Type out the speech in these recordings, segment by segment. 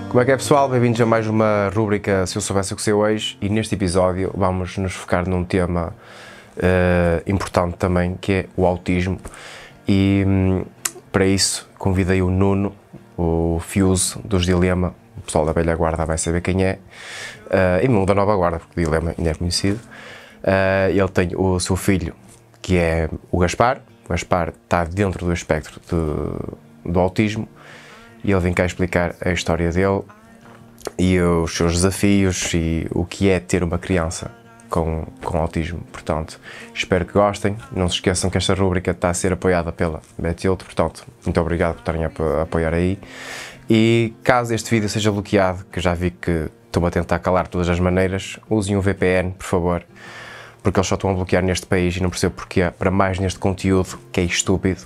Como é que é, pessoal? Bem-vindos a mais uma rúbrica Se Eu Soubesse O Que Sei Hoje, e neste episódio vamos nos focar num tema importante também, que é o autismo, e para isso convidei o Nuno, o Fuse dos Dilema. O pessoal da velha guarda vai saber quem é, e mesmo da nova guarda, porque o Dilema ainda é conhecido. Ele tem o seu filho, que é o Gaspar. O Gaspar está dentro do espectro do autismo, e ele vem cá explicar a história dele e os seus desafios e o que é ter uma criança com autismo. Portanto, espero que gostem. Não se esqueçam que esta rúbrica está a ser apoiada pela Betilto, portanto, muito obrigado por estarem a apoiar aí. E caso este vídeo seja bloqueado, que eu já vi que estão a tentar calar de todas as maneiras, usem um VPN, por favor, porque eles só estão a bloquear neste país e não percebo porquê, para mais neste conteúdo que é estúpido.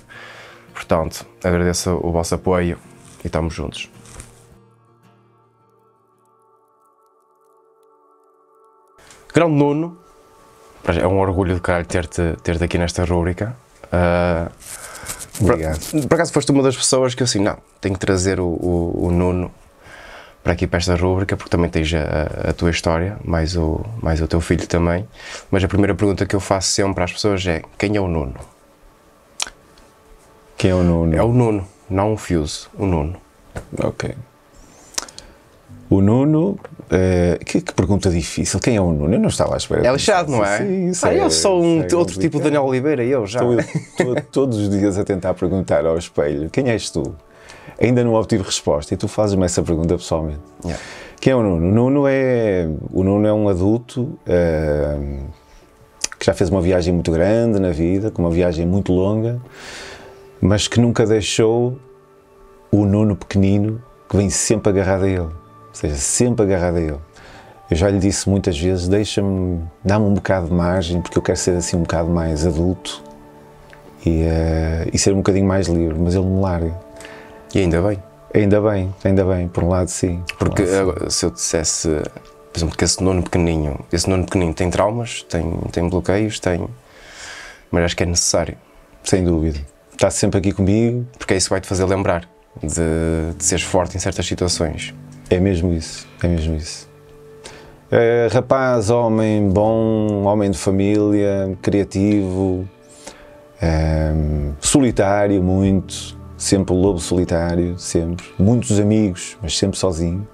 Portanto, agradeço o vosso apoio e estamos juntos. Grande Nuno, é um orgulho de caralho ter-te aqui nesta rúbrica. Obrigado. Por acaso foste uma das pessoas que eu assim, não, tenho que trazer o Nuno para aqui, para esta rúbrica, porque também tens a tua história, mais o teu filho também. Mas a primeira pergunta que eu faço sempre às pessoas é: quem é o Nuno? Quem é o Nuno? É o Nuno, não o Fuse, o Nuno. Ok. O Nuno, que pergunta difícil. Quem é o Nuno? Eu não estava à espera. É lixado, não é? Sim, eu sou outro tipo de Daniel Oliveira, eu já. Estou todos os dias a tentar perguntar ao espelho: quem és tu? Ainda não obtive resposta e tu fazes-me essa pergunta pessoalmente. Yeah. Quem é o Nuno? O Nuno é um adulto que já fez uma viagem muito grande na vida, com uma viagem muito longa, mas que nunca deixou o Nuno pequenino, que vem sempre agarrado a ele. Ou seja, sempre agarrado a ele. Eu já lhe disse muitas vezes: dá-me um bocado de margem, porque eu quero ser assim um bocado mais adulto e ser um bocadinho mais livre, mas ele me larga. E ainda bem. Ainda bem, por um lado sim. Porque se eu dissesse, por exemplo, que esse Nuno pequenino tem traumas, tem bloqueios, mas acho que é necessário. Sem dúvida. Está sempre aqui comigo. Porque é isso que vai-te fazer lembrar de seres forte em certas situações. É mesmo isso, é mesmo isso. Rapaz, homem bom, homem de família, criativo, solitário muito, sempre o lobo solitário, sempre. Muitos amigos, mas sempre sozinho.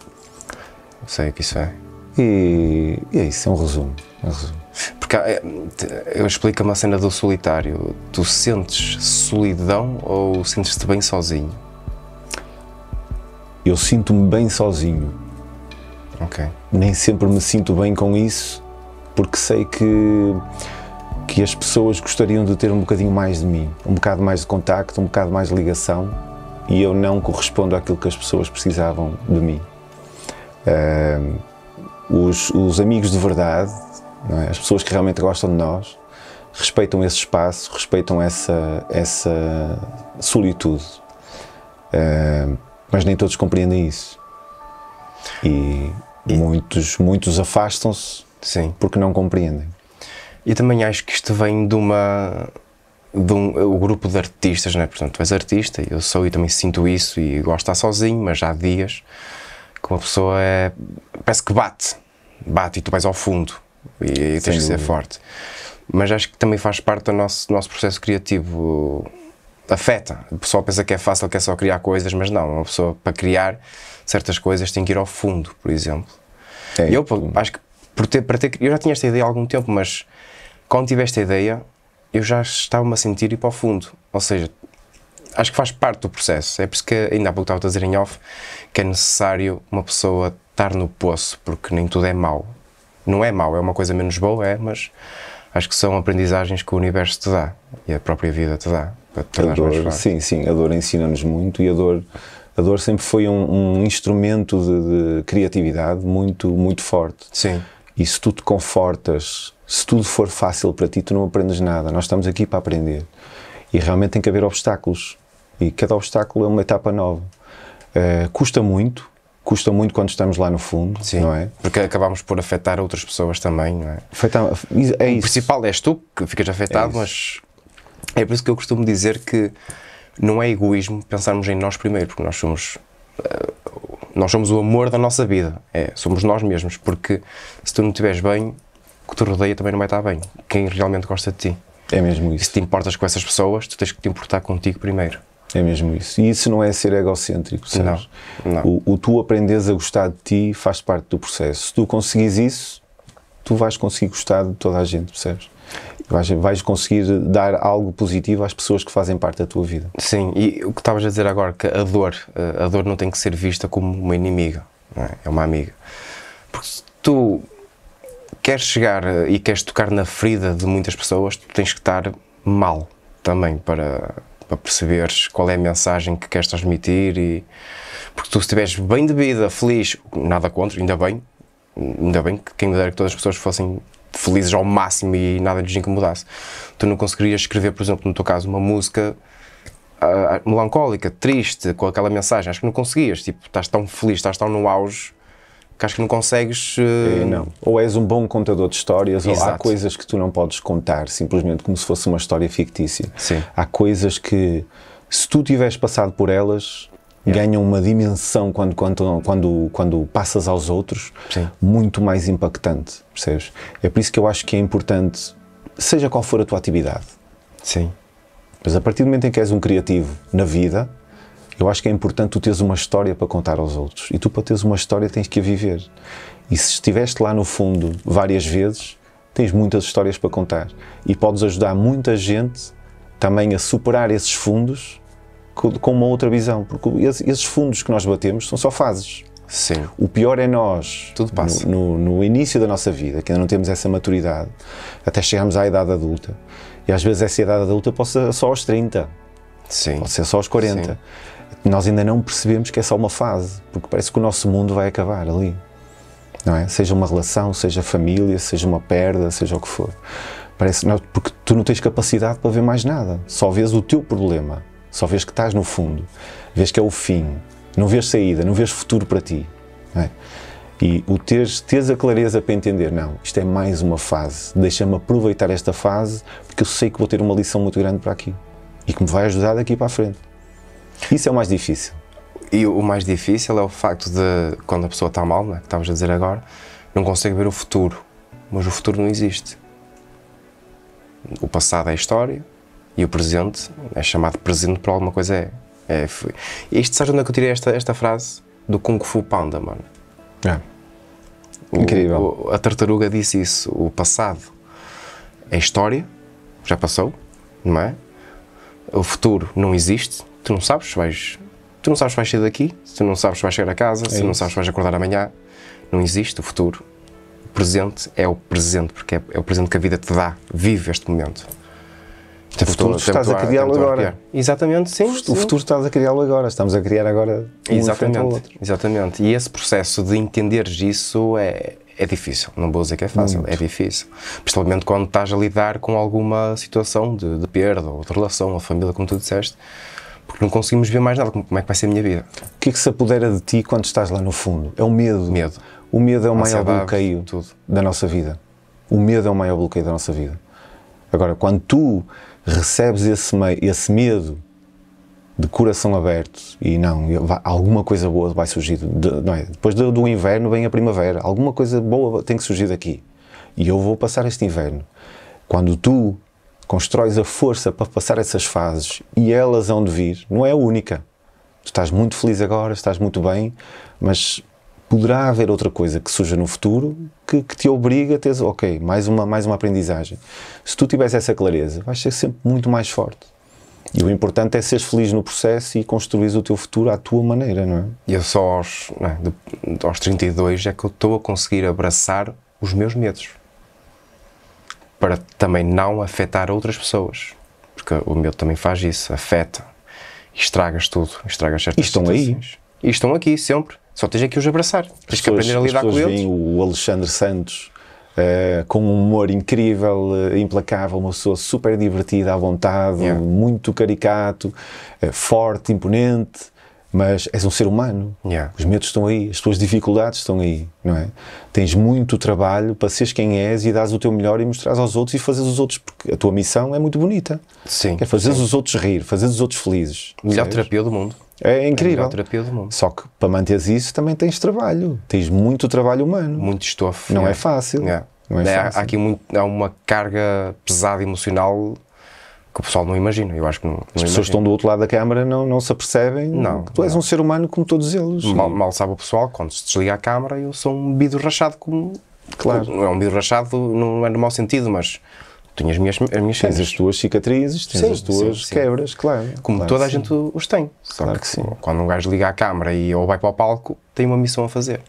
Sei o que isso é. E é isso, é um resumo. Porque eu explico-me a cena do solitário. Tu sentes solidão ou sentes-te bem sozinho? Eu sinto-me bem sozinho. Ok. Nem sempre me sinto bem com isso, porque sei que as pessoas gostariam de ter um bocadinho mais de mim, um bocado mais de contacto, um bocado mais de ligação, e eu não correspondo àquilo que as pessoas precisavam de mim. Os amigos de verdade, não é? As pessoas que realmente gostam de nós, respeitam esse espaço, respeitam essa solitude. Mas nem todos compreendem isso. E muitos afastam-se. Sim. Porque não compreendem. E também acho que isto vem o grupo de artistas, não é? Portanto, tu és artista, eu sou e também sinto isso e gosto de estar sozinho, mas já há dias que uma pessoa parece que bate e tu vais ao fundo e tens que ser forte. Mas acho que também faz parte do nosso processo criativo. Afeta. O pessoal pensa que é fácil, que é só criar coisas, mas não. Uma pessoa, para criar certas coisas, tem que ir ao fundo, por exemplo. E eu acho que eu já tinha esta ideia há algum tempo, mas quando tive esta ideia, eu já estava-me a sentir ir para o fundo. Ou seja, acho que faz parte do processo. É por isso que ainda há pouco estava a dizer em off que é necessário uma pessoa estar no poço, porque nem tudo é mau. Não é mau, é uma coisa menos boa, mas acho que são aprendizagens que o universo te dá e a própria vida te dá. A dor, sim, a dor ensina-nos muito, e a dor sempre foi um instrumento de criatividade muito forte. Sim. E se tu te confortas, se tudo for fácil para ti, tu não aprendes nada. Nós estamos aqui para aprender. E realmente tem que haver obstáculos. E cada obstáculo é uma etapa nova. Custa muito quando estamos lá no fundo, sim, não é? Porque acabamos por afetar outras pessoas também, não é? É isso. O principal és tu, que ficas afetado, mas É por isso que eu costumo dizer que não é egoísmo pensarmos em nós primeiro, porque nós somos o amor da nossa vida, somos nós mesmos, porque se tu não estiveres bem, o que te rodeia também não vai estar bem. Quem realmente gosta de ti. É mesmo isso. E se te importas com essas pessoas, tu tens que te importar contigo primeiro. É mesmo isso. E isso não é ser egocêntrico, sabes? Não. O tu aprenderes a gostar de ti faz parte do processo. Se tu conseguires isso, tu vais conseguir gostar de toda a gente, percebes? Vais conseguir dar algo positivo às pessoas que fazem parte da tua vida. Sim, e o que estavas a dizer agora, que a dor não tem que ser vista como uma inimiga, não é? É uma amiga. Porque se tu queres chegar e queres tocar na ferida de muitas pessoas, tu tens que estar mal também para perceberes qual é a mensagem que queres transmitir. Porque tu, se estiveres bem de vida, feliz, nada contra, ainda bem que quem me dera que todas as pessoas fossem felizes ao máximo e nada lhes incomodasse. Tu não conseguirias escrever, por exemplo, no teu caso, uma música melancólica, triste, com aquela mensagem. Acho que não conseguias. Tipo, estás tão feliz, estás tão no auge, que acho que não consegues... Não. Ou és um bom contador de histórias, Exato. ou há coisas que tu não podes contar, simplesmente como se fosse uma história fictícia. Sim. Há coisas que, se tu tiveres passado por elas, ganham uma dimensão quando passas aos outros, Sim. muito mais impactante, percebes? É por isso que eu acho que é importante, seja qual for a tua atividade. Sim. Mas a partir do momento em que és um criativo na vida, eu acho que é importante tu teres uma história para contar aos outros. E tu, para teres uma história, tens que a viver. E se estiveste lá no fundo várias vezes, tens muitas histórias para contar. E podes ajudar muita gente também a superar esses fundos com uma outra visão. Porque esses fundos que nós batemos são só fases. Sim. O pior é nós, Tudo passa. no início da nossa vida, que ainda não temos essa maturidade, até chegarmos à idade adulta. E às vezes essa idade adulta pode ser só aos 30. Sim. Pode ser só aos 40. Sim. Nós ainda não percebemos que é só uma fase, porque parece que o nosso mundo vai acabar ali, não é? Seja uma relação, seja família, seja uma perda, seja o que for. Parece, não, porque tu não tens capacidade para ver mais nada, só vês o teu problema, só vês que estás no fundo, vês que é o fim, não vês saída, não vês futuro para ti, não é? E o teres a clareza para entender, não, isto é mais uma fase, deixa-me aproveitar esta fase, porque eu sei que vou ter uma lição muito grande para aqui, e que me vai ajudar daqui para a frente. Isso é o mais difícil. E o mais difícil é o facto de, quando a pessoa está mal, né, que estavas a dizer agora, não consegue ver o futuro. Mas o futuro não existe. O passado é história e o presente é chamado presente por alguma coisa. E isto, sabe onde é que eu tirei esta frase? Do Kung Fu Panda, mano. Incrível. A tartaruga disse isso. O passado é história, já passou, não é? O futuro não existe. Tu não sabes se vais sair daqui, tu não sabes se vais chegar a casa, tu não sabes se vais acordar amanhã. Não existe o futuro. O presente é o presente, porque é o presente que a vida te dá. Vive este momento. O futuro estás a criá-lo agora. Exatamente, sim. O futuro estás a criá-lo agora. Estamos a criar agora exatamente, ao outro. Exatamente. E esse processo de entenderes isso é difícil. Não vou dizer que é fácil, é difícil. Principalmente quando estás a lidar com alguma situação de perda, ou de relação, ou família, como tu disseste. Porque não conseguimos ver mais nada. Como é que vai ser a minha vida? O que é que se apodera de ti quando estás lá no fundo? É o medo. O medo é o maior bloqueio da nossa vida. O medo é o maior bloqueio da nossa vida. Agora, quando tu recebes esse medo de coração aberto e não, alguma coisa boa vai surgir, não é? Depois do inverno vem a primavera, alguma coisa boa tem que surgir daqui. E eu vou passar este inverno. Quando tu constróis a força para passar essas fases e elas hão de vir, não é a única. Tu estás muito feliz agora, estás muito bem, mas poderá haver outra coisa que surja no futuro que te obriga a teres, ok, mais uma aprendizagem. Se tu tiveres essa clareza, vais ser sempre muito mais forte. E o importante é seres feliz no processo e construires o teu futuro à tua maneira, não é? E eu só aos 32 é que eu estou a conseguir abraçar os meus medos. Para também não afetar outras pessoas. Porque o medo também faz isso, afeta. Estragas tudo, estragas certas situações. E estão aqui, sempre. Só tens que os abraçar. Tens que aprender a lidar com eles. As pessoas veem o Alexandre Santos com um humor incrível, implacável, uma pessoa super divertida, à vontade, muito caricato, forte, imponente, mas és um ser humano. Yeah. Os medos estão aí, as tuas dificuldades estão aí, não é? Tens muito trabalho para seres quem és e dares o teu melhor e mostrares aos outros e fazeres os outros, porque a tua missão é muito bonita. Sim. É fazeres os outros rir, fazeres os outros felizes. Melhor terapia do mundo. É incrível. É a melhor terapia do mundo. Só que para manteres isso também tens trabalho. Tens muito trabalho humano. Muito estofo. Não é fácil. Não é fácil. Há aqui há uma carga pesada emocional que o pessoal não imagina. Eu acho que não As pessoas que estão do outro lado da câmara não se apercebem que tu és um ser humano como todos eles. Mal sabe o pessoal, quando se desliga a câmara, eu sou um vidro rachado como... Claro. Não é um vidro rachado, não é no mau sentido, mas tenho as minhas tens cenas. as tuas cicatrizes, tens as tuas quebras, claro. Como claro toda a gente os tem. Só claro que sim. Quando um gajo liga à câmara ou vai para o palco, tem uma missão a fazer.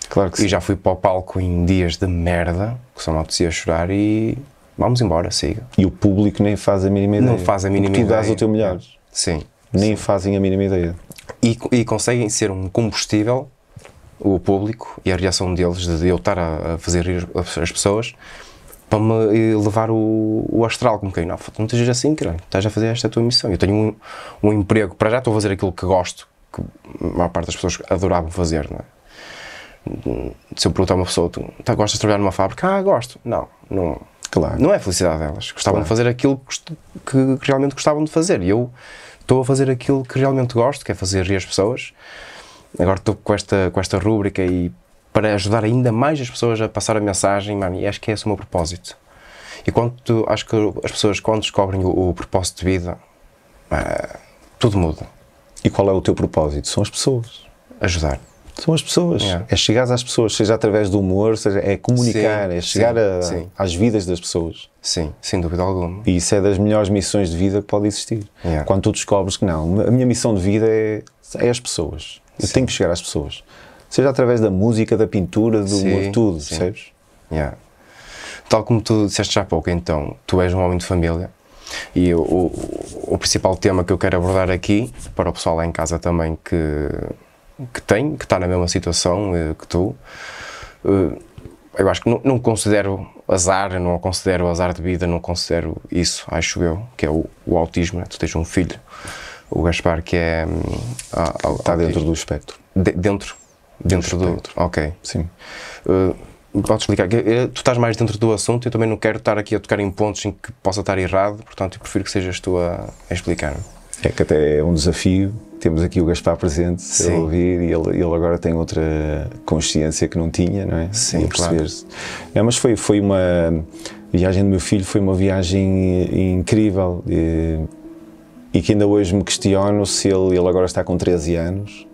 Claro que sim. E já fui para o palco em dias de merda, que só me apetecia chorar e vamos embora, siga. E o público nem faz a mínima ideia. Não faz a mínima ideia. Tu dás o teu melhor. Sim. Nem fazem a mínima ideia. E conseguem ser um combustível, o público, e a reação deles, de eu estar a fazer rir as pessoas, para me levar o astral, como quem, não estejas assim, caralho, estás a fazer esta tua missão. Eu tenho um emprego, para já estou a fazer aquilo que gosto, que a maior parte das pessoas adoravam fazer, não é? Se eu perguntar a uma pessoa, tu gostas de trabalhar numa fábrica? Gosto. Não. Claro. Não é a felicidade delas. Gostavam de fazer aquilo que realmente gostavam de fazer. E eu estou a fazer aquilo que realmente gosto, que é fazer rir as pessoas. Agora estou com esta rúbrica e para ajudar ainda mais as pessoas a passar a mensagem, mano, e acho que é esse o meu propósito. E acho que as pessoas, quando descobrem o propósito de vida, tudo muda. E qual é o teu propósito? São as pessoas. Ajudar. São as pessoas. É chegar às pessoas, seja através do humor, seja é comunicar, é chegar às vidas das pessoas. Sim, sem dúvida alguma. E isso é das melhores missões de vida que pode existir. Quando tu descobres que não, a minha missão de vida é as pessoas. Eu tenho que chegar às pessoas. Seja através da música, da pintura, do humor, tudo, percebes? Tal como tu disseste já há pouco, então, tu és um homem de família. E o principal tema que eu quero abordar aqui, para o pessoal lá em casa também que está na mesma situação que tu, eu acho que não considero azar, não considero azar de vida, não considero isso, acho eu, que é o autismo, né? Tu tens um filho, o Gaspar, que é... está dentro do espectro. Dentro do espectro. Ok. Sim. Podes explicar? Tu estás mais dentro do assunto, eu também não quero estar aqui a tocar em pontos em que possa estar errado, portanto eu prefiro que sejas tu a explicar-me. É que até é um desafio. Temos aqui o Gaspar presente a ouvir e ele agora tem outra consciência que não tinha, não é? Sim, claro. Mas foi uma viagem do meu filho, foi uma viagem incrível e que ainda hoje me questiono se ele agora está com 13 anos,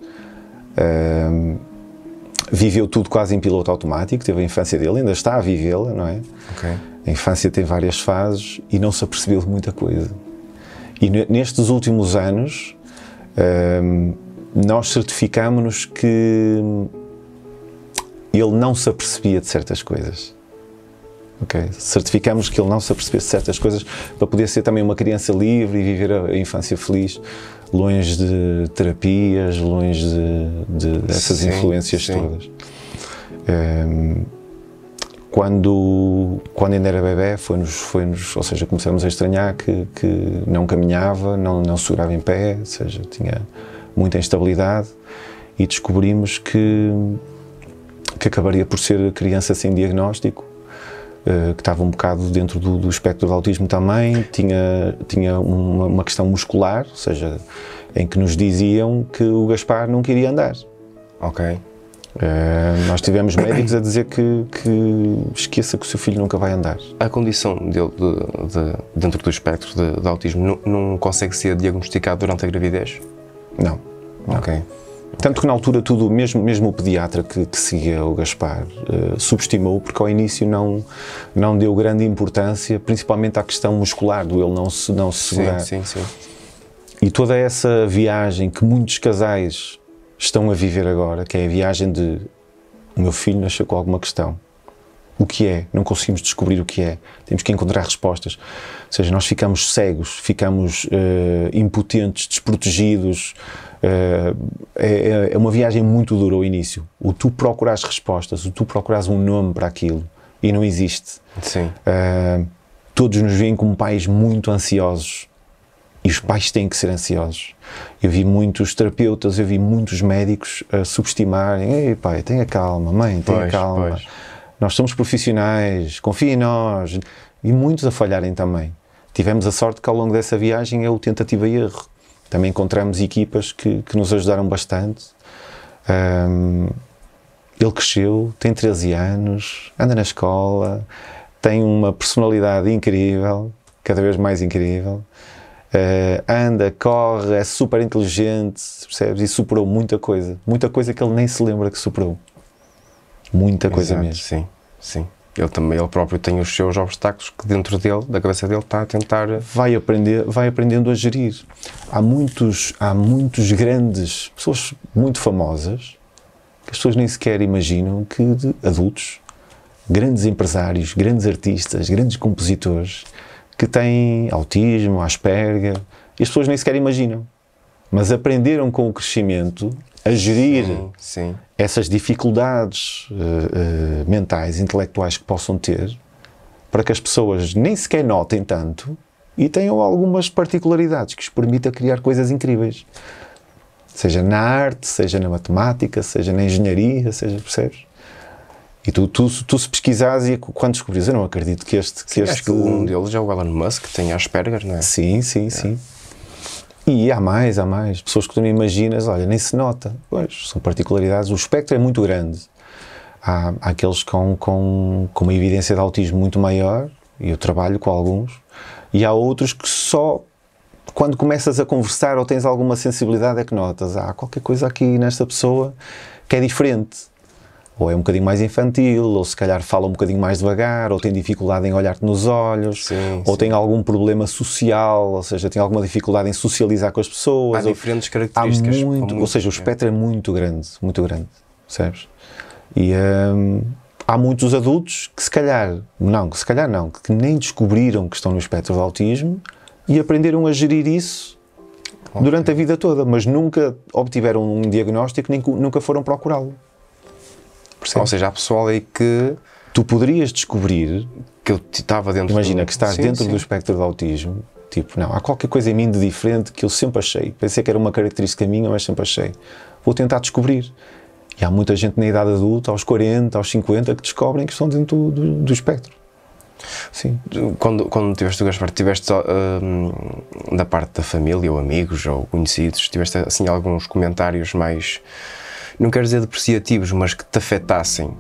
viveu tudo quase em piloto automático, teve a infância dele, ainda está a vivê-la, não é? Okay. A infância tem várias fases e não se apercebeu de muita coisa. E nestes últimos anos, nós certificámos-nos que ele não se apercebia de certas coisas. Okay? Certificámos que ele não se apercebia de certas coisas para poder ser também uma criança livre e viver a infância feliz, longe de terapias, longe dessas influências todas. Quando ainda era bebé, ou seja, começamos a estranhar que não caminhava, não segurava em pé, ou seja, tinha muita instabilidade e descobrimos que acabaria por ser criança sem diagnóstico, que estava um bocado dentro do espectro do autismo também, tinha uma questão muscular, ou seja, em que nos diziam que o Gaspar não queria andar. Ok. Nós tivemos médicos a dizer que esqueça que o seu filho nunca vai andar. A condição dele dentro do espectro de autismo não consegue ser diagnosticado durante a gravidez? Não. Ok. Tanto que na altura mesmo o pediatra que seguia o Gaspar subestimou, porque ao início não deu grande importância, principalmente à questão muscular, do ele não se segurar. Sim. E toda essa viagem que muitos casais estão a viver agora, que é a viagem de o meu filho nasceu com alguma questão. O que é? Não conseguimos descobrir o que é. Temos que encontrar respostas. Ou seja, nós ficamos cegos, ficamos impotentes, desprotegidos. É uma viagem muito dura ao início. O tu procuras respostas, o tu procuras um nome para aquilo e não existe. Sim. Todos nos veem como pais muito ansiosos. E os pais têm que ser ansiosos. Eu vi muitos terapeutas, eu vi muitos médicos a subestimarem: ei pai, tenha calma, mãe, tenha calma. Nós somos profissionais, confia em nós. E muitos a falharem também. Tivemos a sorte que ao longo dessa viagem é o tentativa e erro. Também encontramos equipas que nos ajudaram bastante. Ele cresceu, tem 13 anos, anda na escola, tem uma personalidade incrível, cada vez mais incrível. Anda, corre, é super inteligente, percebes? E superou muita coisa que ele nem se lembra que superou. Muita coisa mesmo. Sim, sim. Ele próprio tem os seus obstáculos que dentro dele, da cabeça dele, está a tentar... Vai aprendendo a gerir. Há muitos grandes, pessoas muito famosas, que as pessoas nem sequer imaginam que adultos, grandes empresários, grandes artistas, grandes compositores, que têm autismo, Asperger, e as pessoas nem sequer imaginam. Mas aprenderam com o crescimento a gerir essas dificuldades mentais, intelectuais que possam ter, para que as pessoas nem sequer notem tanto e tenham algumas particularidades que os permitam criar coisas incríveis. Seja na arte, seja na matemática, seja na engenharia, percebes? E tu se pesquisares e quando descobris, eu não acredito que este... Acho que um deles é o Elon Musk, que tem Asperger, não é? Sim. E há mais. Pessoas que tu não imaginas, olha, nem se nota. Pois, são particularidades. O espectro é muito grande. Há aqueles com uma evidência de autismo muito maior, e eu trabalho com alguns, e há outros que só quando começas a conversar ou tens alguma sensibilidade é que notas, há qualquer coisa aqui nesta pessoa que é diferente. Ou é um bocadinho mais infantil, ou se calhar fala um bocadinho mais devagar, ou tem dificuldade em olhar-te nos olhos, ou tem algum problema social, ou seja, tem alguma dificuldade em socializar com as pessoas. Há diferentes características. Ou seja, o espectro é muito grande, percebes? E há muitos adultos que se calhar não, que nem descobriram que estão no espectro do autismo e aprenderam a gerir isso durante a vida toda, mas nunca obtiveram um diagnóstico, nem nunca foram procurá-lo. Ou seja, há pessoal aí que... Tu poderias descobrir... Que eu estava dentro... Imagina que estás dentro do espectro do autismo, tipo, não, há qualquer coisa em mim de diferente que eu sempre achei. Pensei que era uma característica minha, mas sempre achei. Vou tentar descobrir. E há muita gente na idade adulta, aos 40, aos 50, que descobrem que estão dentro do espectro. Sim. Quando tiveste o Gaspar, tiveste da parte da família, ou amigos, ou conhecidos, tiveste assim alguns comentários mais... Não quero dizer depreciativos, mas que te afetassem?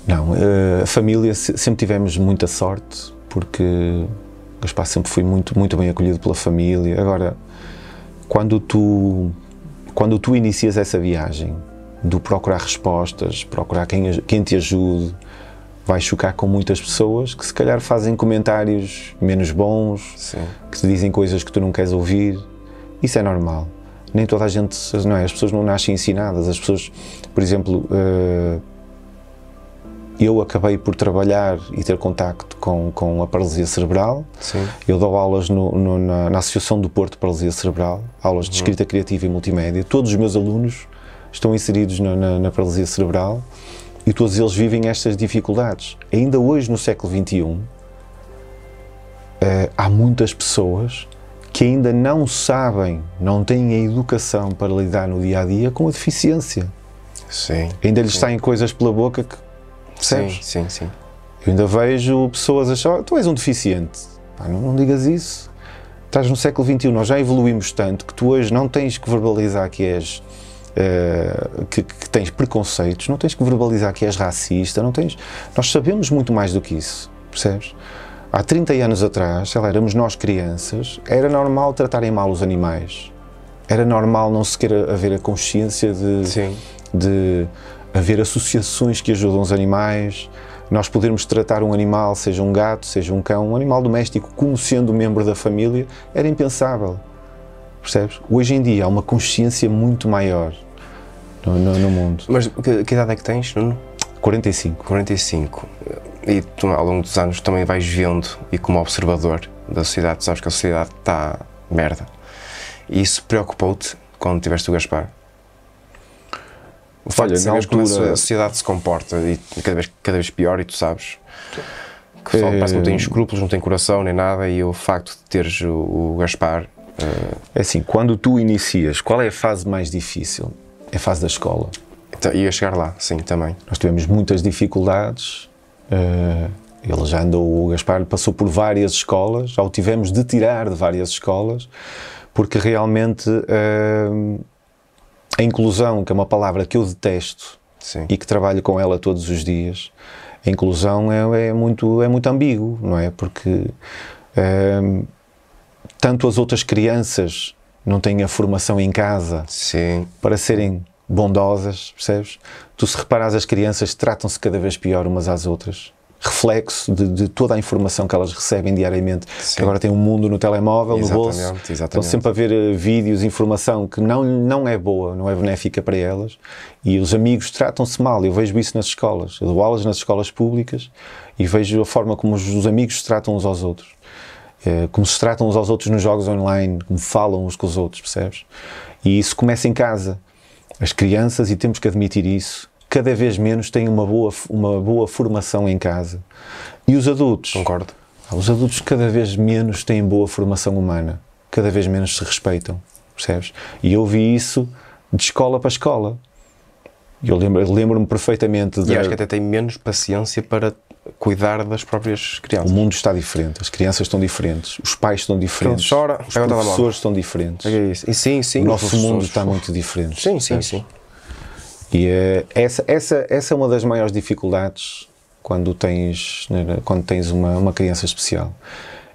Não, a família, sempre tivemos muita sorte, porque o Gaspar sempre foi muito bem acolhido pela família. Agora, quando tu inicias essa viagem, de procurar respostas, procurar quem te ajude, vais chocar com muitas pessoas que se calhar fazem comentários menos bons, que te dizem coisas que tu não queres ouvir. Isso é normal. Nem toda a gente, não é? As pessoas não nascem ensinadas. As pessoas, por exemplo, eu acabei por trabalhar e ter contacto com a paralisia cerebral. Sim. Eu dou aulas na Associação do Porto de Paralisia Cerebral, aulas de escrita criativa e multimédia. Todos os meus alunos estão inseridos na paralisia cerebral e todos eles vivem estas dificuldades. Ainda hoje, no século XXI, há muitas pessoas que ainda não sabem, não têm a educação para lidar no dia-a-dia com a deficiência. Sim. Ainda lhes saem coisas pela boca que... Percebes? Sim. Eu ainda vejo pessoas a achar, tu és um deficiente. Pá, não digas isso. Estás no século XXI, nós já evoluímos tanto que tu hoje não tens que verbalizar que és... que tens preconceitos, não tens que verbalizar que és racista, não tens... Nós sabemos muito mais do que isso, percebes? Há 30 anos atrás, sei lá, éramos nós crianças, era normal tratarem mal os animais. Era normal não sequer haver a consciência de haver associações que ajudam os animais, nós podermos tratar um animal, seja um gato, seja um cão, um animal doméstico, como sendo membro da família, era impensável. Percebes? Hoje em dia há uma consciência muito maior no mundo. Mas que idade é que tens, Nuno? 45. 45. E tu, ao longo dos anos, também vais vendo, e como observador da sociedade, sabes que a sociedade está merda. E isso preocupou-te quando tiveste o Gaspar? O facto de saberes como a sociedade se comporta e cada vez pior, e tu sabes, Que parece que não tem escrúpulos, não tem coração nem nada, e o facto de teres o Gaspar... É assim, quando tu inicias, qual é a fase mais difícil? É a fase da escola. Então, ia chegar lá, sim, também. Nós tivemos muitas dificuldades, ele já andou, o Gaspar passou por várias escolas, já o tivemos de tirar de várias escolas, porque realmente a inclusão, que é uma palavra que eu detesto, sim, e que trabalho com ela todos os dias, a inclusão é muito ambíguo, não é? Porque tanto as outras crianças não têm a formação em casa, sim, para serem bondosas, percebes? Tu, se reparares, as crianças tratam-se cada vez pior umas às outras. Reflexo de toda a informação que elas recebem diariamente. Que agora tem um mundo no telemóvel, no bolso. Estão sempre a ver vídeos, informação que não é boa, não é benéfica para elas. E os amigos tratam-se mal. Eu vejo isso nas escolas. Eu dou aulas nas escolas públicas e vejo a forma como os amigos se tratam uns aos outros. Como se tratam uns aos outros nos jogos online, como falam uns com os outros, percebes? E isso começa em casa. As crianças, e temos que admitir isso, cada vez menos têm uma boa formação em casa. E os adultos? Concordo. Os adultos cada vez menos têm boa formação humana. Cada vez menos se respeitam, percebes? E eu vi isso de escola para escola. Eu lembro-me perfeitamente E acho que até tem menos paciência para cuidar das próprias crianças. O mundo está diferente, as crianças estão diferentes, os pais estão diferentes, chora, os professores estão diferentes. É isso. E sim, sim, o nosso mundo está muito diferente. Sim, sim, sim. E essa é uma das maiores dificuldades quando tens uma criança especial.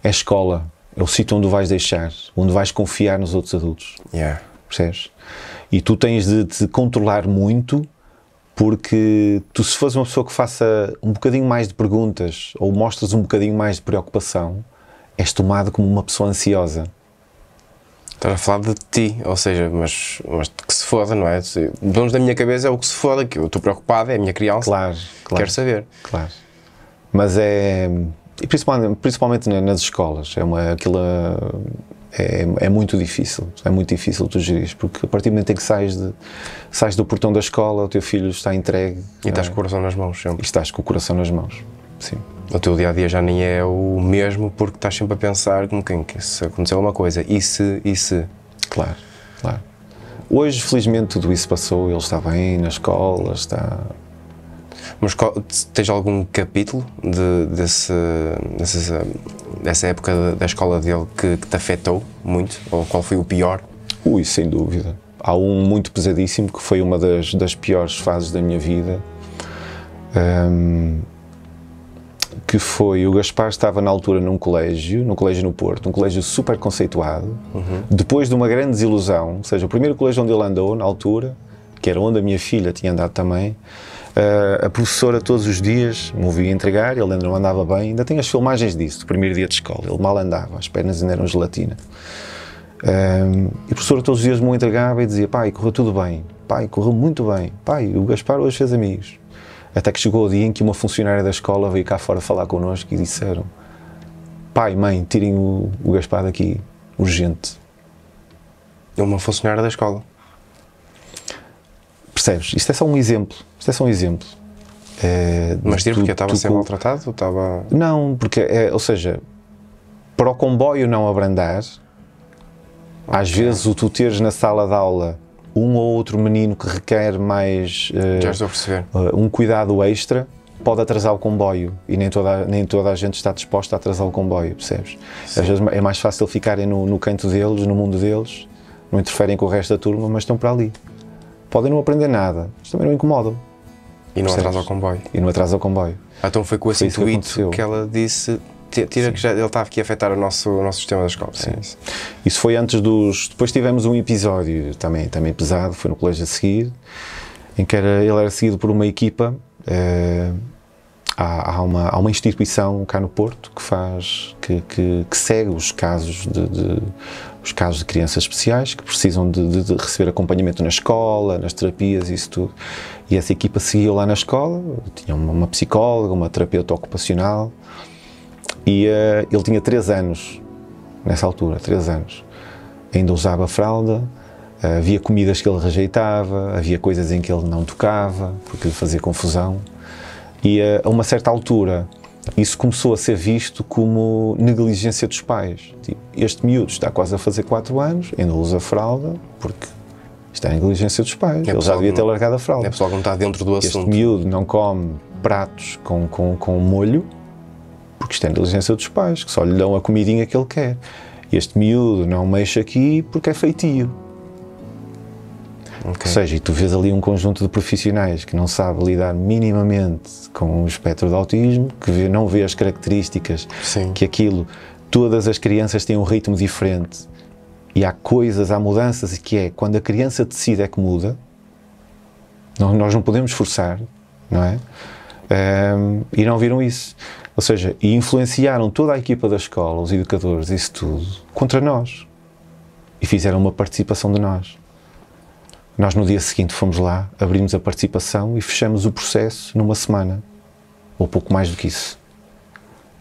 É a escola, é o sítio onde vais deixar, onde vais confiar nos outros adultos. Percebes? E tu tens de te controlar muito, porque tu, se fores uma pessoa que faça um bocadinho mais de perguntas ou mostras um bocadinho mais de preocupação, és tomado como uma pessoa ansiosa. Estás a falar de ti, ou seja, mas que se foda, não é? Pelo da minha cabeça é o que se foda, que eu estou preocupado, é a minha criança, claro. Quero saber. Claro. Mas e principalmente nas escolas, é muito difícil, tu gerir, porque a partir do momento em que sais do portão da escola, o teu filho está entregue. E estás com o coração nas mãos, sempre. E estás com o coração nas mãos, sim. O teu dia-a-dia já nem é o mesmo, porque estás sempre a pensar como que se aconteceu alguma coisa, e se... Claro. Hoje, felizmente, tudo isso passou, ele está bem na escola, está... Mas tens algum capítulo dessa época da escola dele que te afetou muito? Ou qual foi o pior? Sem dúvida. Há um muito pesadíssimo, que foi uma das piores fases da minha vida, que foi, o Gaspar estava na altura num colégio no Porto, um colégio super conceituado, depois de uma grande desilusão, ou seja, o primeiro colégio onde ele andou, na altura, que era onde a minha filha tinha andado também, a professora todos os dias me ouvia entregar, ele ainda não andava bem, ainda tenho as filmagens disso, do primeiro dia de escola, ele mal andava, as pernas ainda eram gelatina. E a professora todos os dias me entregava e dizia: pai, correu tudo bem, pai, correu muito bem, pai, o Gaspar hoje fez amigos. Até que chegou o dia em que uma funcionária da escola veio cá fora falar connosco e disseram: pai, mãe, tirem o Gaspar daqui, urgente. Uma funcionária da escola. Percebes? Isto é só um exemplo. Mas tiro porque estava a ser maltratado? Ou estava... Não, porque, ou seja, para o comboio não abrandar, às vezes o tu teres na sala de aula um ou outro menino que requer mais já estou a perceber. Um cuidado extra, pode atrasar o comboio, e nem toda a gente está disposta a atrasar o comboio, percebes? Sim. Às vezes é mais fácil ficarem no canto deles, no mundo deles, não interferem com o resto da turma, mas estão para ali. Podem não aprender nada, mas também não incomodam. E não atrasa o comboio. E não atrasa o comboio. Então foi com esse intuito que ela disse: tira, que já ele estava aqui a afetar o nosso sistema da escola. Sim. Isso foi antes dos... Depois tivemos um episódio também pesado, foi no colégio a seguir, em que ele era seguido por uma equipa. Há uma instituição cá no Porto que segue os casos de crianças especiais que precisam de receber acompanhamento na escola, nas terapias, isso tudo. E essa equipa seguiu lá na escola, tinha uma psicóloga, uma terapeuta ocupacional, e ele tinha 3 anos, nessa altura, 3 anos. Ainda usava fralda, havia comidas que ele rejeitava, havia coisas em que ele não tocava, porque lhe fazia confusão. E a uma certa altura isso começou a ser visto como negligência dos pais. Tipo, este miúdo está quase a fazer 4 anos, ainda usa fralda, porque isto é a negligência dos pais. Ele já devia ter largado a fralda. É pessoal que não está dentro do assunto. Este miúdo não come pratos com molho, porque isto é a negligência dos pais, que só lhe dão a comidinha que ele quer. Este miúdo não mexe aqui porque é feitio. Ou seja, e tu vês ali um conjunto de profissionais que não sabe lidar minimamente com o espectro de autismo, que não vê as características, que aquilo, todas as crianças têm um ritmo diferente, e há coisas, há mudanças, e que é, quando a criança decide é que muda, nós não podemos forçar, não é? E não viram isso. Ou seja, e influenciaram toda a equipa da escola, os educadores, isso tudo, contra nós. E fizeram uma participação de nós. Nós no dia seguinte fomos lá, abrimos a participação e fechamos o processo numa semana. Ou pouco mais do que isso.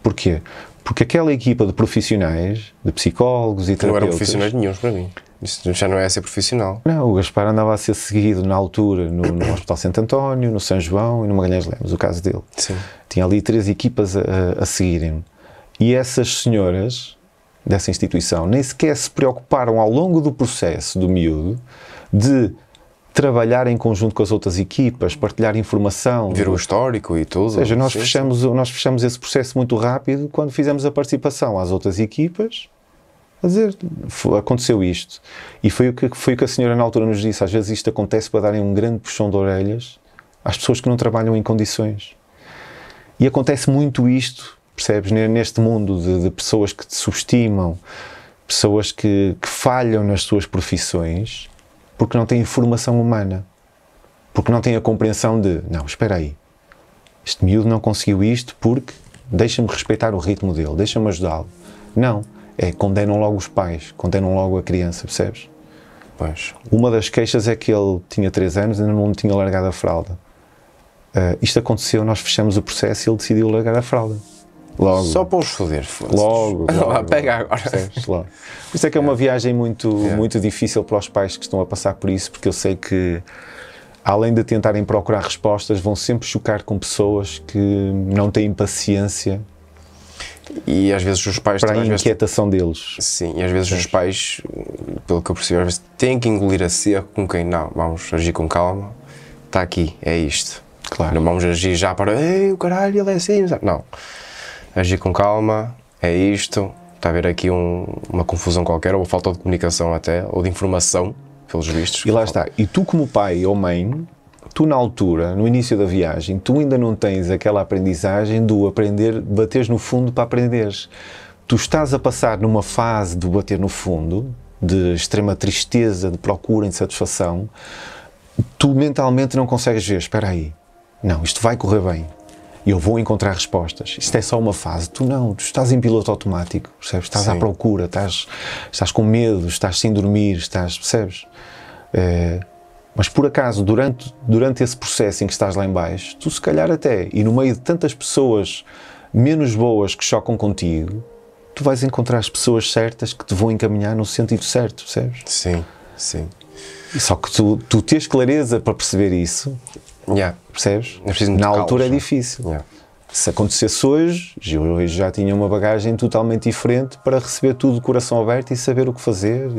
Porquê? Porque aquela equipa de profissionais, de psicólogos e terapeutas... Não eram profissionais nenhuns para mim. Isso já não é ser profissional. Não, o Gaspar andava a ser seguido na altura no Hospital Santo António, no São João e no Magalhães Lemos, o caso dele. Sim. Tinha ali 3 equipas a seguirem. E essas senhoras dessa instituição nem sequer se preocuparam ao longo do processo do miúdo de trabalhar em conjunto com as outras equipas, partilhar informação. Ver o histórico e tudo. Ou seja, nós fechamos esse processo muito rápido quando fizemos a participação às outras equipas, a dizer, aconteceu isto. E foi o que a senhora na altura nos disse, às vezes isto acontece para darem um grande puxão de orelhas às pessoas que não trabalham em condições. E acontece muito isto, percebes, neste mundo de pessoas que te subestimam, pessoas que falham nas suas profissões, porque não têm formação humana, porque não têm a compreensão de, não, espera aí, este miúdo não conseguiu isto porque deixa-me respeitar o ritmo dele, deixa-me ajudá-lo. Não, condenam logo os pais, condenam logo a criança, percebes? Pois. Uma das queixas é que ele tinha 3 anos e ainda não tinha largado a fralda. Isto aconteceu, nós fechamos o processo e ele decidiu largar a fralda. Logo. Só para os foder. Logo. Pega agora. Logo. Por isso é que é uma viagem muito difícil para os pais que estão a passar por isso, porque eu sei que, além de tentarem procurar respostas, vão sempre chocar com pessoas que não têm paciência. E às vezes os pais... Para a inquietação deles. Sim, e às vezes os pais, pelo que eu percebo, às vezes têm que engolir a seco com quem não. Vamos agir com calma. Está aqui, é isto. Claro. Não vamos agir já para... Ei, o caralho, ele é assim. Não. Agir com calma, é isto, está a haver aqui uma confusão qualquer, ou falta de comunicação até, ou de informação, pelos vistos. E lá está, e tu como pai ou mãe, tu na altura, no início da viagem, tu ainda não tens aquela aprendizagem do aprender, bateres no fundo para aprenderes. Tu estás a passar numa fase de bater no fundo, de extrema tristeza, de procura, insatisfação, tu mentalmente não consegues ver, espera aí, não, isto vai correr bem. E eu vou encontrar respostas. Isto é só uma fase. Tu não, tu estás em piloto automático, percebes? Estás à procura, estás com medo, estás sem dormir, percebes? Mas por acaso, durante esse processo em que estás lá em baixo, tu se calhar até, e no meio de tantas pessoas menos boas que chocam contigo, tu vais encontrar as pessoas certas que te vão encaminhar no sentido certo, percebes? Sim, sim. Só que tu tens clareza para perceber isso. Percebes? Na altura é difícil. Se acontecesse hoje, eu já tinha uma bagagem totalmente diferente para receber tudo de coração aberto e saber o que fazer.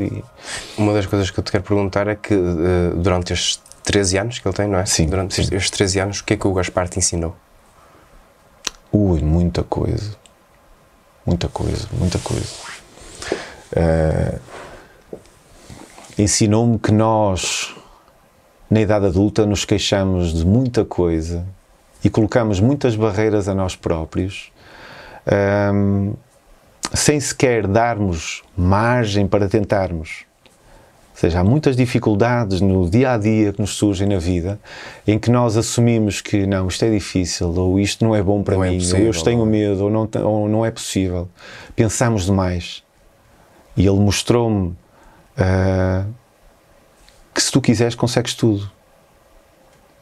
Uma das coisas que eu te quero perguntar é que durante estes 13 anos que ele tem, não é? Sim. Durante estes 13 anos, o que é que o Gaspar te ensinou? Muita coisa. Muita coisa, muita coisa. Ensinou-me que nós, na idade adulta, nos queixamos de muita coisa e colocamos muitas barreiras a nós próprios, sem sequer darmos margem para tentarmos. Ou seja, há muitas dificuldades no dia-a-dia que nos surgem na vida, em que nós assumimos que não, isto é difícil, ou isto não é bom para mim, ou eu tenho medo, ou não é possível. Pensamos demais. E ele mostrou-me que se tu quiseres consegues tudo.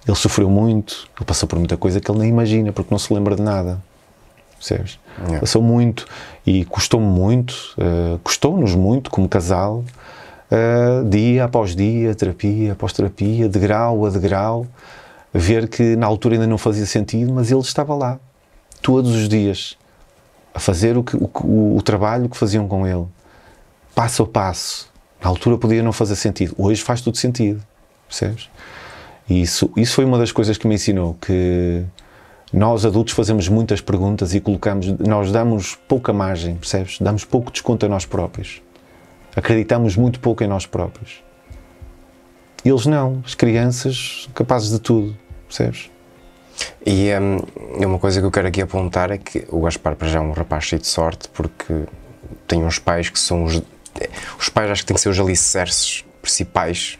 Ele sofreu muito, ele passou por muita coisa que ele nem imagina, porque não se lembra de nada, percebes? Passou muito e custou-me muito, custou-nos muito como casal, dia após dia, terapia após terapia, degrau a degrau, ver que na altura ainda não fazia sentido, mas ele estava lá. todos os dias, a fazer o trabalho que faziam com ele, passo a passo. Na altura podia não fazer sentido, hoje faz tudo sentido, percebes? E isso foi uma das coisas que me ensinou, que nós adultos fazemos muitas perguntas e nós damos pouca margem, percebes? Damos pouco desconto a nós próprios. Acreditamos muito pouco em nós próprios. Eles não, as crianças capazes de tudo, percebes? E uma coisa que eu quero aqui apontar é que o Gaspar para já é um rapaz cheio de sorte, porque tem uns pais que são os pais acho que têm que ser os alicerces principais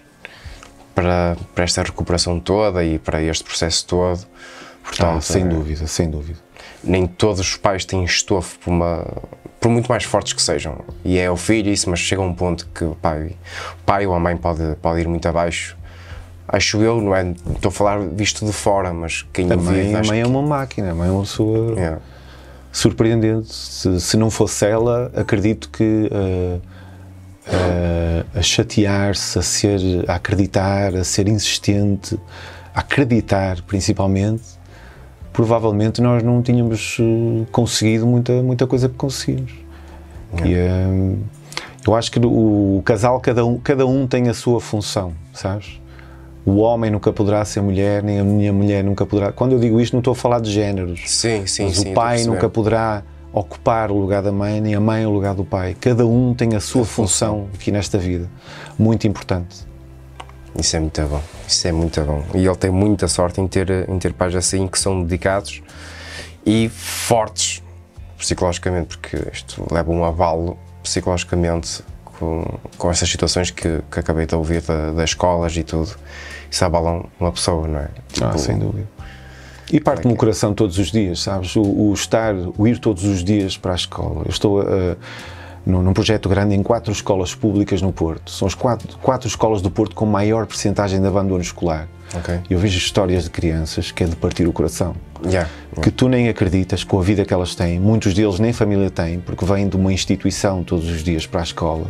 para esta recuperação toda e para este processo todo. Portanto, sem dúvida, sem dúvida. Nem todos os pais têm estofo por muito mais fortes que sejam. E é o filho isso, mas chega a um ponto que o pai ou a mãe pode ir muito abaixo. Acho eu, não é? Estou a falar visto de fora, mas quem A vive... mãe é uma máquina, a mãe é uma pessoa surpreendente. Se não fosse ela, acredito que a chatear-se, a acreditar, a ser insistente, a acreditar principalmente, provavelmente nós não tínhamos conseguido muita coisa que conseguimos. E, eu acho que o casal, cada um tem a sua função, sabes? O homem nunca poderá ser mulher, nem a minha mulher nunca poderá... Quando eu digo isto não estou a falar de géneros. Sim, mas o pai nunca poderá ocupar o lugar da mãe, nem a mãe o lugar do pai. Cada um tem a sua função aqui nesta vida. Muito importante. Isso é muito bom, isso é muito bom. E ele tem muita sorte em ter pais assim, que são dedicados e fortes psicologicamente, porque isto leva um avalo psicologicamente com essas situações que acabei de ouvir das escolas e tudo. Isso abalam uma pessoa, não é? Tipo, sem dúvida. E parte-me o coração todos os dias, sabes? O ir todos os dias para a escola. Eu estou num projeto grande em 4 escolas públicas no Porto. São as 4 escolas do Porto com maior percentagem de abandono escolar. Okay. Eu vejo histórias de crianças que é de partir o coração. Que tu nem acreditas com a vida que elas têm. Muitos deles nem família têm, porque vêm de uma instituição todos os dias para a escola.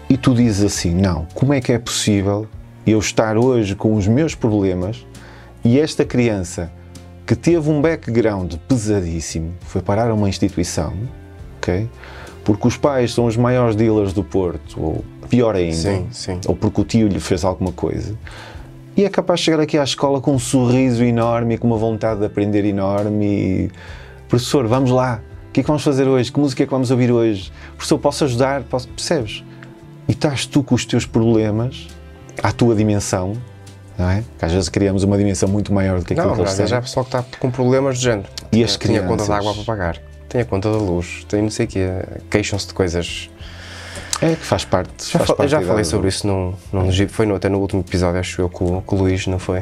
E tu dizes assim, não, como é que é possível eu estar hoje com os meus problemas e esta criança que teve um background pesadíssimo, foi parar a uma instituição, ok? Porque os pais são os maiores dealers do Porto, ou pior ainda, ou porque o tio lhe fez alguma coisa, e é capaz de chegar aqui à escola com um sorriso enorme e com uma vontade de aprender enorme e, professor, vamos lá, o que é que vamos fazer hoje? Que música é que vamos ouvir hoje? Professor, posso ajudar? Percebes? E estás tu com os teus problemas, à tua dimensão, não é? Que às vezes criamos uma dimensão muito maior do que aquilo que eles têm. Já há pessoal que está com problemas de género. E as crianças... Tem a conta de água para pagar, tem a conta da luz, tem não sei o quê, queixam-se de coisas... É que faz parte. Eu já falei sobre isso, foi até no último episódio, acho eu, com o Luís, não foi?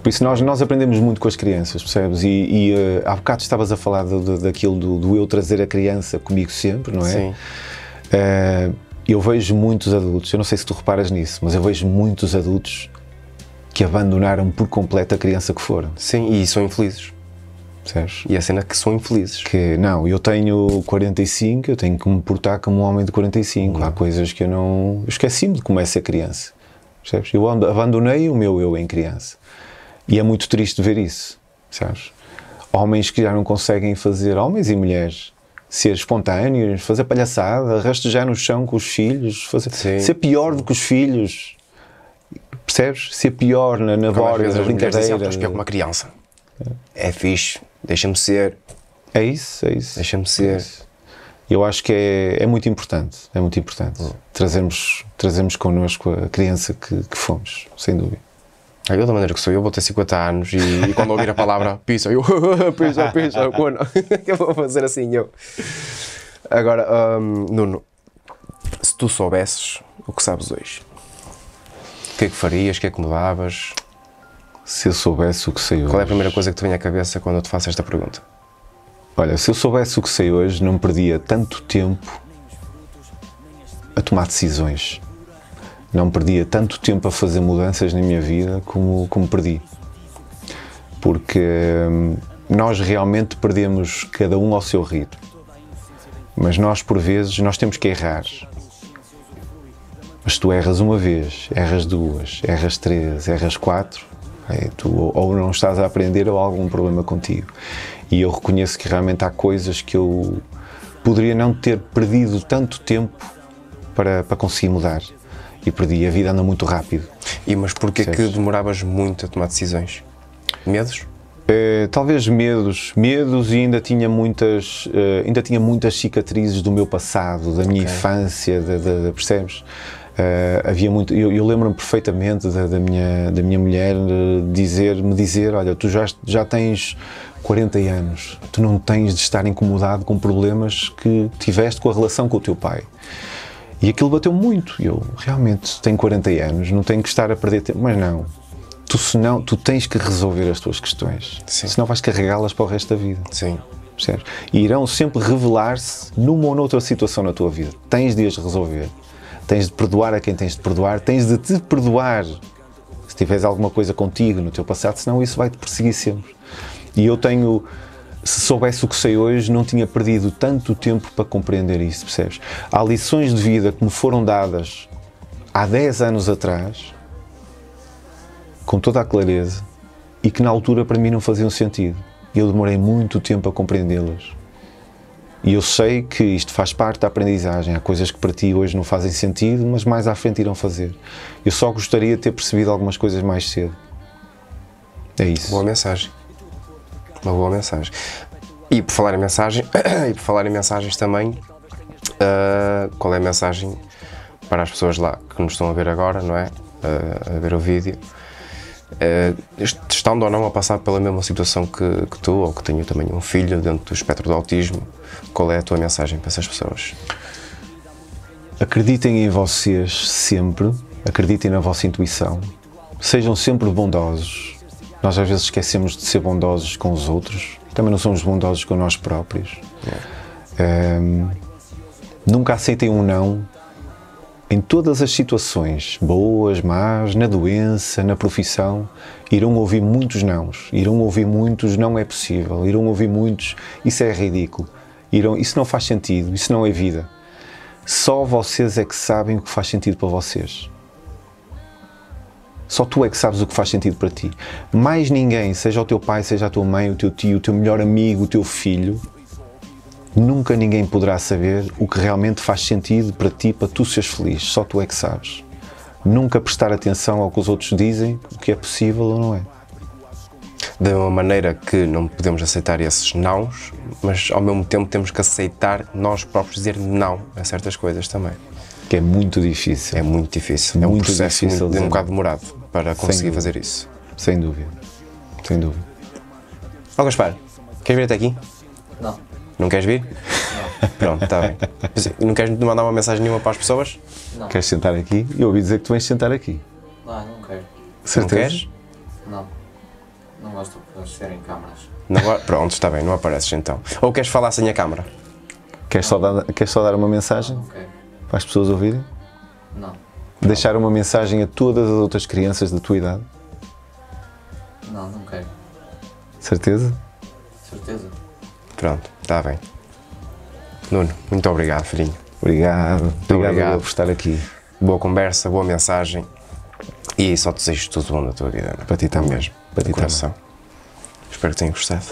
Por isso nós aprendemos muito com as crianças, percebes? E há bocado estavas a falar daquilo do eu trazer a criança comigo sempre, não é? Sim. Eu vejo muitos adultos, eu não sei se tu reparas nisso, mas eu vejo muitos adultos que abandonaram por completo a criança que foram. Sim, e são infelizes. Percebes? E a cena é que são infelizes. Que não, eu tenho 45, eu tenho que me portar como um homem de 45. Há coisas que eu esqueci-me de como é ser criança. Percebes? Eu abandonei o meu eu em criança. E é muito triste ver isso, sabes? Homens que já não conseguem fazer, homens e mulheres, ser espontâneos, fazer palhaçada, rastejar no chão com os filhos, ser pior do que os filhos, percebes? Ser pior na borda, na brincadeira. Estás pior que uma criança. É fixe, deixa-me ser. É isso. Deixa-me ser. Eu acho que é muito importante, trazermos connosco a criança que fomos, sem dúvida. Eu, da maneira que sou, eu vou ter 50 anos e quando ouvir a palavra pizza, eu pizza, bueno, eu vou fazer assim, eu. Agora, Nuno, se tu soubesses o que sabes hoje, o que é que farias, o que é que mudavas? Se eu soubesse o que sei hoje... Qual é a primeira coisa que te vem à cabeça quando eu te faço esta pergunta? Olha, se eu soubesse o que sei hoje, não perdia tanto tempo a tomar decisões. Não perdia tanto tempo a fazer mudanças na minha vida como perdi. Porque nós realmente perdemos cada um ao seu ritmo. Mas nós, por vezes, temos que errar. Mas tu erras uma vez, erras duas, erras 3, erras 4, Okay? Tu ou não estás a aprender ou há algum problema contigo. E eu reconheço que realmente há coisas que eu poderia não ter perdido tanto tempo para conseguir mudar. E perdi, a vida anda muito rápido. Mas porquê que demoravas muito a tomar decisões? Medos? Talvez medos e ainda tinha muitas cicatrizes do meu passado, da minha infância, percebes? Havia muito, eu lembro-me perfeitamente da minha mulher me dizer, olha, tu já tens 40 anos, tu não tens de estar incomodado com problemas que tiveste com a relação com o teu pai. E aquilo bateu muito. Eu realmente tenho 40 anos, não tenho que estar a perder tempo, mas não. Tu tens que resolver as tuas questões. Sim. Senão vais carregá-las para o resto da vida. Sim. Percebes? E irão sempre revelar-se numa ou noutra situação na tua vida. Tens de as resolver. Tens de perdoar a quem tens de perdoar. Tens de te perdoar se tiveres alguma coisa contigo no teu passado, senão isso vai-te perseguir sempre. E eu tenho... Se soubesse o que sei hoje, não tinha perdido tanto tempo para compreender isso, percebes? Há lições de vida que me foram dadas há 10 anos atrás, com toda a clareza, e que na altura para mim não faziam sentido. Eu demorei muito tempo a compreendê-las. E eu sei que isto faz parte da aprendizagem. Há coisas que para ti hoje não fazem sentido, mas mais à frente irão fazer. Eu só gostaria de ter percebido algumas coisas mais cedo. É isso. Boa mensagem. Uma boa mensagem. E por falar em mensagens também, qual é a mensagem para as pessoas lá que nos estão a ver agora, não é? A ver o vídeo, estando ou não a passar pela mesma situação que tu, ou que tenho também um filho dentro do espectro do autismo, qual é a tua mensagem para essas pessoas? Acreditem em vocês sempre, acreditem na vossa intuição, sejam sempre bondosos. Nós às vezes esquecemos de ser bondosos com os outros, também não somos bondosos com nós próprios. Nunca aceitem um não em todas as situações, boas, más, na doença, na profissão. Irão ouvir muitos nãos, irão ouvir muitos não é possível, irão ouvir muitos isso é ridículo, isso não faz sentido, isso não é vida. Só vocês é que sabem o que faz sentido para vocês. Só tu é que sabes o que faz sentido para ti. Mais ninguém, seja o teu pai, seja a tua mãe, o teu tio, o teu melhor amigo, o teu filho, nunca ninguém poderá saber o que realmente faz sentido para ti, para tu seres feliz. Só tu é que sabes. Nunca prestar atenção ao que os outros dizem, o que é possível ou não é. Da mesma maneira que não podemos aceitar esses nãos, mas ao mesmo tempo temos que aceitar nós próprios dizer não a certas coisas também. Que é muito difícil. É muito difícil. É um processo um bocado demorado para conseguir fazer isso. Sem dúvida. Sem dúvida. Ó Gaspar, queres vir até aqui? Não. Não queres vir? Não. Pronto, está bem. Não queres mandar uma mensagem nenhuma para as pessoas? Não. Queres sentar aqui? Eu ouvi dizer que tu vens sentar aqui. Não quero. Certeza? Não queres? Não. Não gosto de aparecer em câmaras. Não, pronto, está bem, não apareces então. Ou queres falar sem a câmara? Queres só dar uma mensagem Não quero. para as pessoas ouvirem? Não. Deixar uma mensagem a todas as outras crianças da tua idade? Não quero. Certeza? Certeza? Pronto, está bem. Nuno, muito obrigado, filhinho. Obrigado. Obrigado por estar aqui. Boa conversa, boa mensagem e só desejo tudo bom na tua vida. Né? Para ti também. Mesmo. Para ti coração. Espero que tenham gostado.